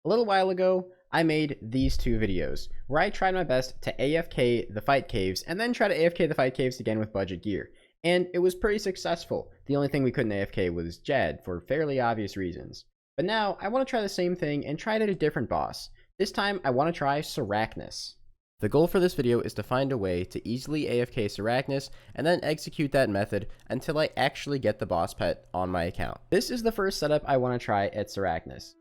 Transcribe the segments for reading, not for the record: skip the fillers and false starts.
A little while ago, I made these two videos, where I tried my best to AFK the fight caves, and then try to AFK the fight caves again with budget gear. And it was pretty successful. The only thing we couldn't AFK was Jed, for fairly obvious reasons. But now, I want to try the same thing and try it at a different boss. This time, I want to try Sarachnis. The goal for this video is to find a way to easily AFK Sarachnis, and then execute that method until I actually get the boss pet on my account. This is the first setup I want to try at Sarachnis.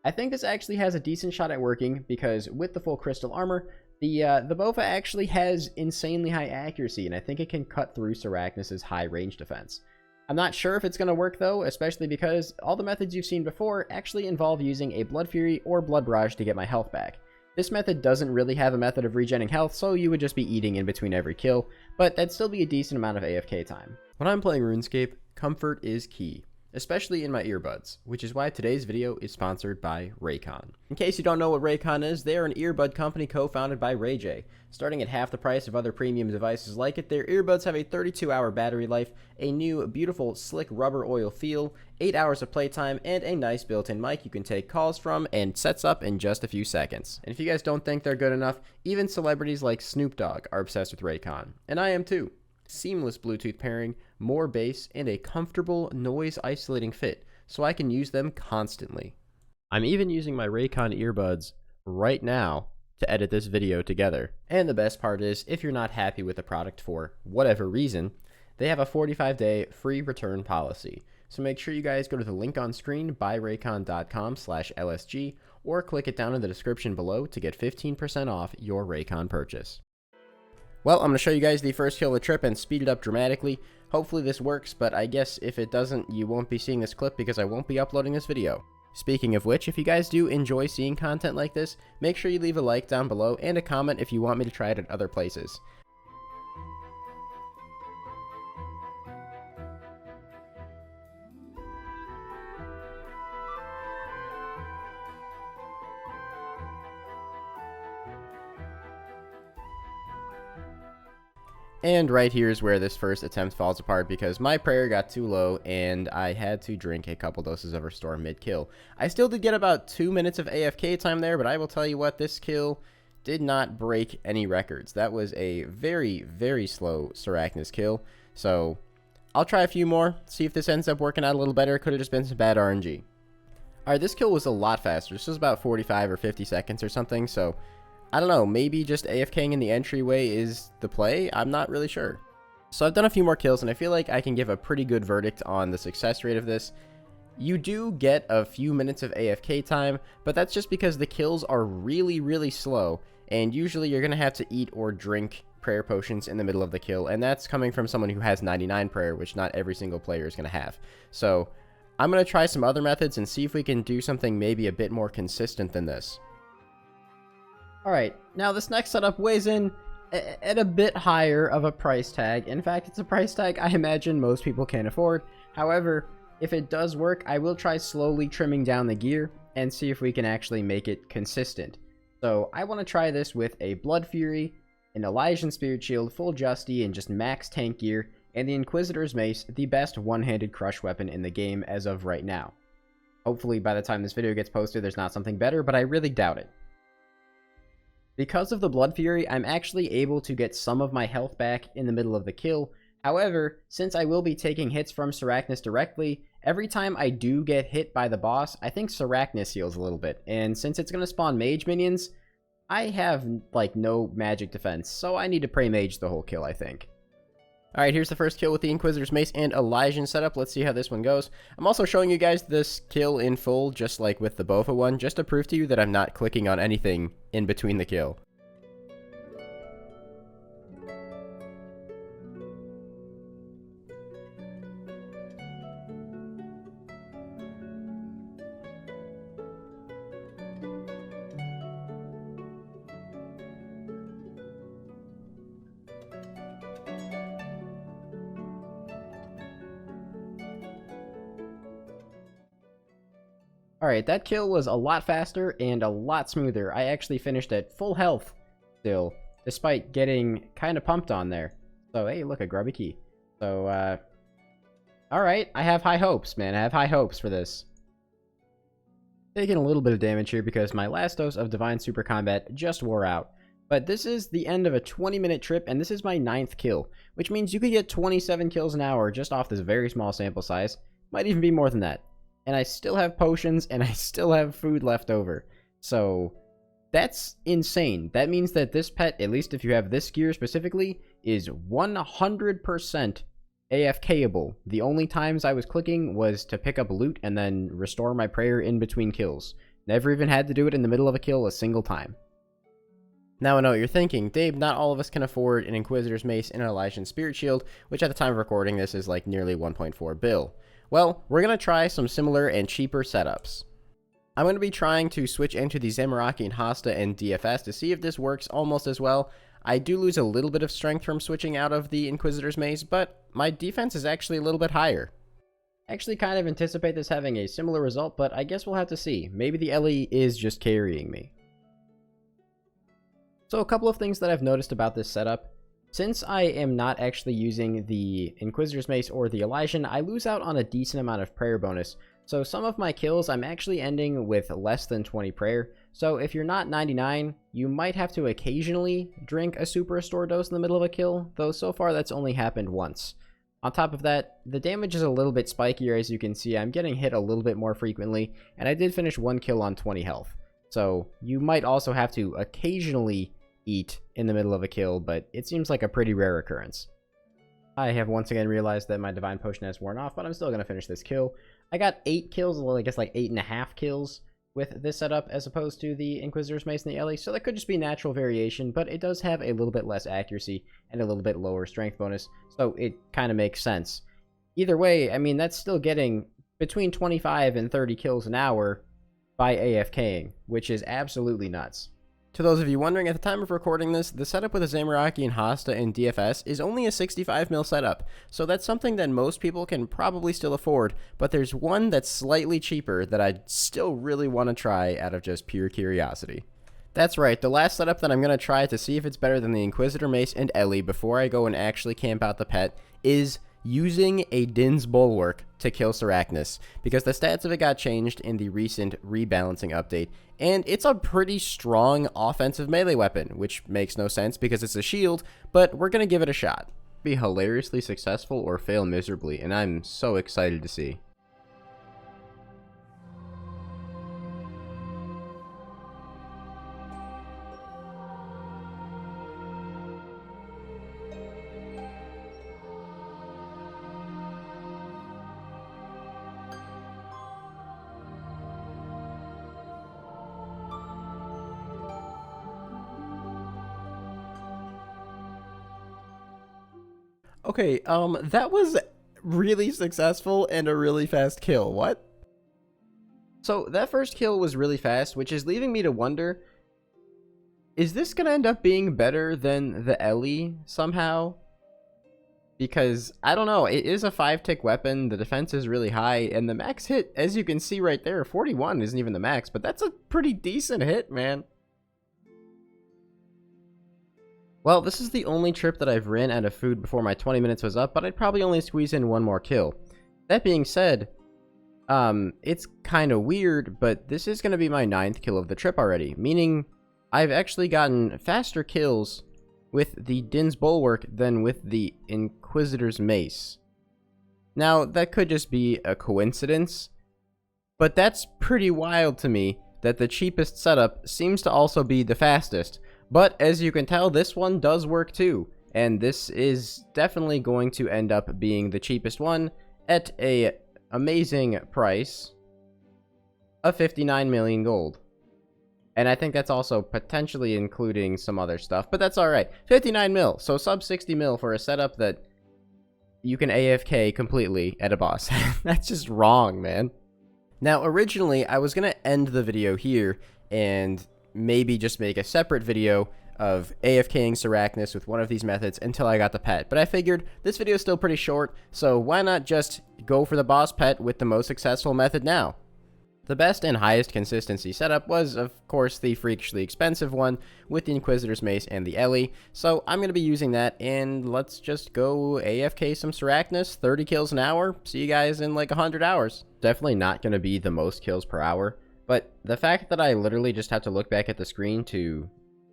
I think this actually has a decent shot at working, because with the full crystal armor, the Bova actually has insanely high accuracy, and I think it can cut through Sarachnis' high range defense. I'm not sure if it's going to work though, especially because all the methods you've seen before actually involve using a Blood Fury or Blood Barrage to get my health back. This method doesn't really have a method of regenning health, so you would just be eating in between every kill, but that'd still be a decent amount of AFK time. When I'm playing RuneScape, comfort is key, especially in my earbuds, which is why today's video is sponsored by Raycon. In case you don't know what Raycon is, they are an earbud company co-founded by Ray J. Starting at half the price of other premium devices like it, their earbuds have a 32-hour battery life, a new, beautiful, slick rubber oil feel, 8 hours of playtime, and a nice built-in mic you can take calls from and sets up in just a few seconds. And if you guys don't think they're good enough, even celebrities like Snoop Dogg are obsessed with Raycon. And I am too. Seamless Bluetooth pairing, more bass, and a comfortable noise isolating fit, so I can use them constantly. I'm even using my Raycon earbuds right now to edit this video together. And the best part is, if you're not happy with the product for whatever reason, they have a 45-day free return policy. So make sure you guys go to the link on screen, buyraycon.com/LSG, or click it down in the description below to get 15% off your Raycon purchase. Well, I'm going to show you guys the first kill of the trip and speed it up dramatically. Hopefully this works, but I guess if it doesn't, you won't be seeing this clip because I won't be uploading this video. Speaking of which, if you guys do enjoy seeing content like this, make sure you leave a like down below and a comment if you want me to try it at other places. And right here is where this first attempt falls apart because my prayer got too low and I had to drink a couple doses of Restore mid-kill. I still did get about 2 minutes of AFK time there, but I will tell you what, this kill did not break any records. That was a very, very slow Sarachnis kill. So I'll try a few more, see if this ends up working out a little better. Could have just been some bad RNG. Alright, this kill was a lot faster. This was about 45 or 50 seconds or something, so I don't know, maybe just AFKing in the entryway is the play? I'm not really sure. So I've done a few more kills, and I feel like I can give a pretty good verdict on the success rate of this. You do get a few minutes of AFK time, but that's just because the kills are really, really slow, and usually you're going to have to eat or drink prayer potions in the middle of the kill, and that's coming from someone who has 99 prayer, which not every single player is going to have. So I'm going to try some other methods and see if we can do something maybe a bit more consistent than this. Alright, now this next setup weighs in at a bit higher of a price tag. In fact, it's a price tag I imagine most people can't afford. However, if it does work, I will try slowly trimming down the gear and see if we can actually make it consistent. So I want to try this with a Blood Fury, an Elysian Spirit Shield, full Justy, and just max tank gear, and the Inquisitor's Mace, the best one-handed crush weapon in the game as of right now. Hopefully by the time this video gets posted there's not something better, but I really doubt it. Because of the Blood Fury, I'm actually able to get some of my health back in the middle of the kill. However, since I will be taking hits from Sarachnis directly, every time I do get hit by the boss, I think Sarachnis heals a little bit. And since it's going to spawn mage minions, I have, like, no magic defense, so I need to pray mage the whole kill, I think. Alright, here's the first kill with the Inquisitor's Mace and Elysian setup. Let's see how this one goes. I'm also showing you guys this kill in full, just like with the Bova one, just to prove to you that I'm not clicking on anything in between the kill. Alright, that kill was a lot faster and a lot smoother. I actually finished at full health still, despite getting kind of pumped on there. So, hey, look, a grubby key. So, alright, I have high hopes, man. I have high hopes for this. Taking a little bit of damage here because my last dose of Divine Super Combat just wore out. But this is the end of a 20-minute trip, and this is my 9th kill, which means you could get 27 kills an hour just off this very small sample size. Might even be more than that. And I still have potions, and I still have food left over. So that's insane. That means that this pet, at least if you have this gear specifically, is 100% AFKable. The only times I was clicking was to pick up loot and then restore my prayer in between kills. Never even had to do it in the middle of a kill a single time. Now I know what you're thinking, Dabe, not all of us can afford an Inquisitor's Mace and an Elysian Spirit Shield, which at the time of recording this is like nearly 1.4 bill. Well, we're going to try some similar and cheaper setups. I'm going to be trying to switch into the Zamorakian Hasta and DFS to see if this works almost as well. I do lose a little bit of strength from switching out of the Inquisitor's Mace, but my defense is actually a little bit higher. I actually kind of anticipate this having a similar result, but I guess we'll have to see. Maybe the Ellie is just carrying me. So a couple of things that I've noticed about this setup. Since I am not actually using the Inquisitor's Mace or the Elysian, I lose out on a decent amount of prayer bonus. So some of my kills, I'm actually ending with less than 20 prayer. So if you're not 99, you might have to occasionally drink a super restore dose in the middle of a kill, though so far that's only happened once. On top of that, the damage is a little bit spikier. As you can see, I'm getting hit a little bit more frequently, and I did finish one kill on 20 health. So you might also have to occasionally eat in the middle of a kill, but it seems like a pretty rare occurrence. I have once again realized that my Divine Potion has worn off, but I'm still going to finish this kill. I got 8 kills, well, I guess like 8.5 kills with this setup as opposed to the Inquisitor's Mace and the Ellie, so that could just be natural variation, but it does have a little bit less accuracy and a little bit lower strength bonus, so it kind of makes sense. Either way, I mean, that's still getting between 25 and 30 kills an hour by AFKing, which is absolutely nuts. To those of you wondering, at the time of recording this, the setup with a Zamorakian Hasta and DFS is only a 65 mil setup, so that's something that most people can probably still afford, but there's one that's slightly cheaper that I still really want to try out of just pure curiosity. That's right, the last setup that I'm going to try to see if it's better than the Inquisitor Mace and Ellie before I go and actually camp out the pet is using a Dihn's Bulwark to kill Sarachnis, because the stats of it got changed in the recent rebalancing update, and it's a pretty strong offensive melee weapon, which makes no sense because it's a shield, but we're gonna give it a shot. Be hilariously successful or fail miserably, and I'm so excited to see. Okay, that was really successful and a really fast kill. What? So that first kill was really fast, which is leaving me to wonder, is this gonna end up being better than the Ellie somehow? Because, I don't know, it is a 5-tick weapon, the defense is really high, and the max hit, as you can see right there, 41 isn't even the max, but that's a pretty decent hit, man. Well, this is the only trip that I've ran out of food before my 20 minutes was up, but I'd probably only squeeze in one more kill. That being said, it's kind of weird, but this is going to be my 9th kill of the trip already, meaning I've actually gotten faster kills with the Dihn's Bulwark than with the Inquisitor's Mace. Now, that could just be a coincidence, but that's pretty wild to me that the cheapest setup seems to also be the fastest. But as you can tell, this one does work too, and this is definitely going to end up being the cheapest one at a amazing price of 59 million gold. And I think that's also potentially including some other stuff, but that's alright. 59 mil, so sub 60 mil for a setup that you can AFK completely at a boss. That's just wrong, man. Now, originally, I was going to end the video here and maybe just make a separate video of AFKing Sarachnis with one of these methods until I got the pet. But I figured this video is still pretty short, so why not just go for the boss pet with the most successful method now? The best and highest consistency setup was, of course, the freakishly expensive one with the Inquisitor's Mace and the Ellie, so I'm going to be using that, and let's just go AFK some Sarachnis, 30 kills an hour, see you guys in like 100 hours. Definitely not going to be the most kills per hour, But the fact that I literally just have to look back at the screen to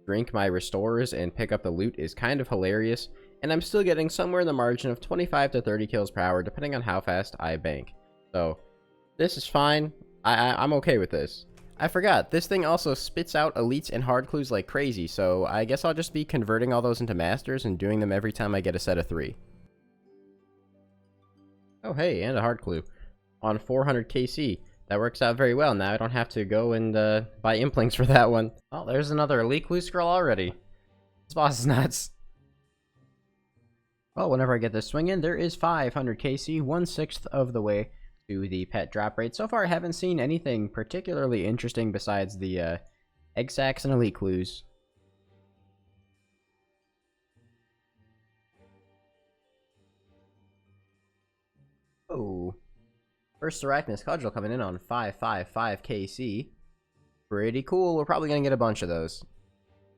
drink my restores and pick up the loot is kind of hilarious, and I'm still getting somewhere in the margin of 25 to 30 kills per hour, depending on how fast I bank. So, this is fine. I'm okay with this. I forgot, this thing also spits out elites and hard clues like crazy, so I guess I'll just be converting all those into masters and doing them every time I get a set of 3. Oh hey, and a hard clue. On 400 KC. That works out very well. Now I don't have to go and buy implinks for that one. Oh, there's another elite clue scroll already. This boss is nuts. Well, whenever I get this swing in, there is 500 KC, 1/6 of the way to the pet drop rate. So far, I haven't seen anything particularly interesting besides the egg sacs and elite clues. Oh. First Sarachnis cudgel coming in on 555 KC. Pretty cool. We're probably going to get a bunch of those.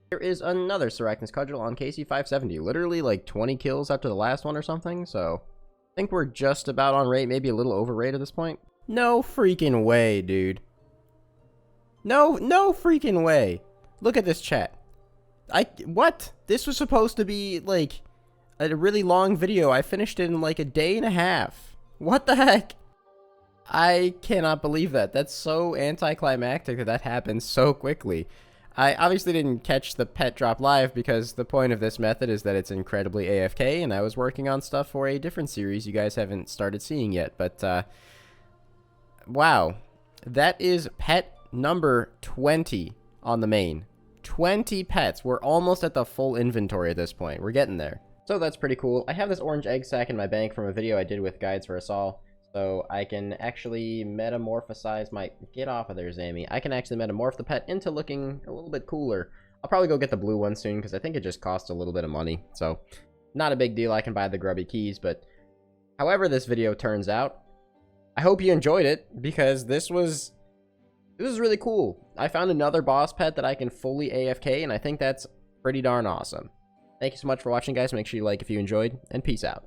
There is another Sarachnis cudgel on KC 570. Literally like 20 kills after the last one or something. So I think we're just about on rate. Maybe a little over rate at this point. No freaking way, dude. No freaking way. Look at this chat. What? This was supposed to be like a really long video. I finished it in like a day and a half. What the heck? I cannot believe that. That's so anticlimactic that happened so quickly. I obviously didn't catch the pet drop live because the point of this method is that it's incredibly AFK, and I was working on stuff for a different series you guys haven't started seeing yet. But, wow. That is pet number 20 on the main. 20 pets. We're almost at the full inventory at this point. We're getting there. So that's pretty cool. I have this orange egg sac in my bank from a video I did with Guides for Us All. So I can actually metamorphosize my... Get off of there, Zammy. I can actually metamorph the pet into looking a little bit cooler. I'll probably go get the blue one soon, because I think it just costs a little bit of money. So, not a big deal. I can buy the grubby keys, but... However this video turns out, I hope you enjoyed it, because this was really cool. I found another boss pet that I can fully AFK, and I think that's pretty darn awesome. Thank you so much for watching, guys. Make sure you like if you enjoyed, and peace out.